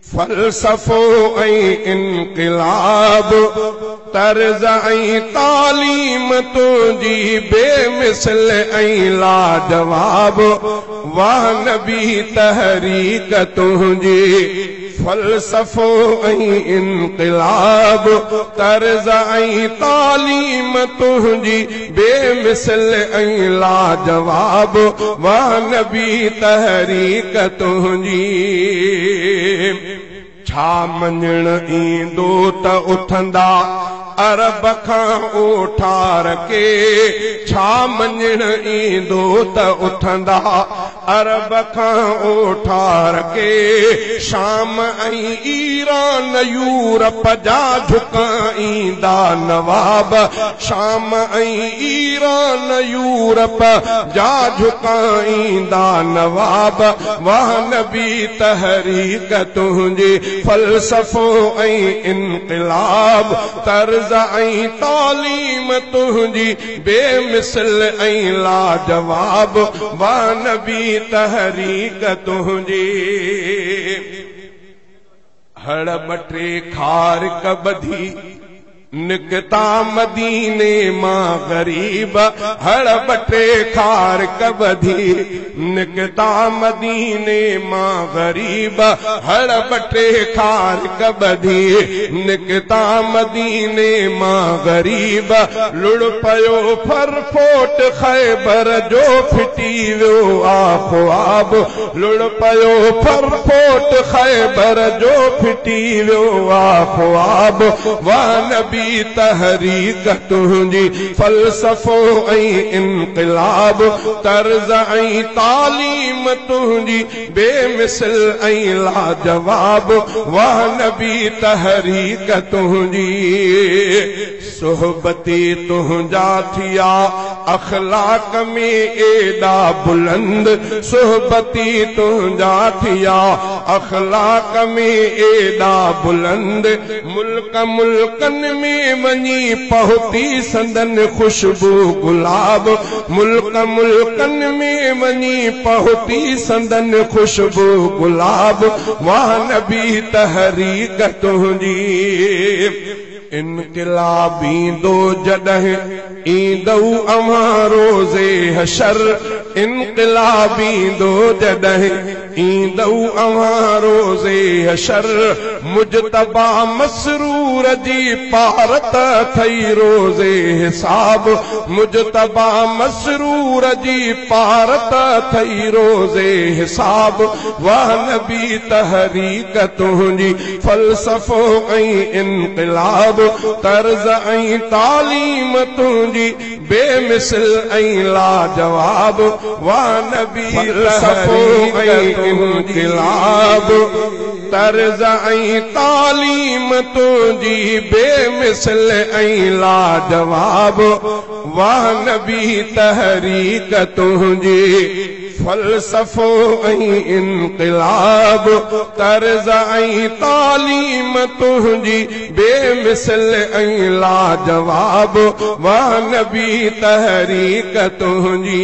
फलसफो ऐं इनक़िलाब तर्ज़ ऐं तालीम तुंहिंजी बेमिसल ऐं लाजवाब। वाह नबी तहरीक तुंहिंजी फलसफो ऐं इनक़िलाब तर्ज़ ऐं तालीम तुंहिंजी बेमिसल ऐं लाजवाब। वाह नबी तहरीक तुंहिंजी छा मञण ईंदो त उथंदा अरब खां ओठार के। छा मञण ईंदो त उथंदा अरब खां ओठार के। शाम ऐं ईरान यूरप जा झुकाईंदा नवाब। शाम ऐं ईरान यूरप जा झुकाईंदा नवाब। वाह नबी तहरीक तुंहिंजी फलसफो ऐं इनक़िलाब तर्ज़ ऐं तालीम तुंहिंजी बेमिसल ऐं लाजवाब। वाह नबी तहरीक तुंहिंजी हड़ बटे खारक बधी निकता मदीने मां गरीब। हड़ बटे खारक बधी निकता मदीने मां गरीब। हड़ बटे खारक बधी निकता मदीने मां गरीब। लुड़ पयो फरफोट खैबर जो फिटी वियो आ ख्वाब। लुड़ पयो फरफोट खैबर जो फिटी वियो आ ख्वाब। वाह नबी तहरीक तुंहिंजी फलसफो ऐं इनक़िलाब तर्ज़ ऐं तालीम तुंहिंजी बेमिसल ऐं लाजवाब। वाह नबी तहरीक तुंहिंजी सोहबती तुंहिंजा थिया अखलाक में एॾा बुलंद। सोहबती तुंहिंजा थिया अखलाक में एॾा बुलंद। मुल्क मुल्कन में वञी पहुती संदन खुशबू गुलाब। मुल्क मुल्कन में वञी पहुती संदन खुशबू गुलाब। वाह नबी तहरीक तुंहिंजी इनक़िलाब ईंदो जॾहिं ईंदऊ अवां रोज़े हशर। इनक़िलाब ईंदो जॾहिं ईंदऊ अवां रोज़े हशर। मुजतबा मसरूर जी पारत थई रोज़े हिसाब। मुजतबा मसरूर जी पारत थई रोज़े हिसाब। वाह नबी तहरीक तुंहिंजी फलसफो ऐं इनक़िलाब तर्ज़ ऐं तालीम तुंहिंजी बेमिसल ऐं लाजवाब। वाह नबी फलसफो ऐं इनक़िलाब तर्ज़ ऐं तालीम तुंहिंजी बेमिसल ऐं लाजवाब। वाह नबी तहरीक तुंहिंजी फलसफो ऐं इनक़िलाब तर्ज़ ऐं तालीम तुंहिंजी बेमिसल ऐं लाजवाब। वाह नबी तहरीक तुंहिंजी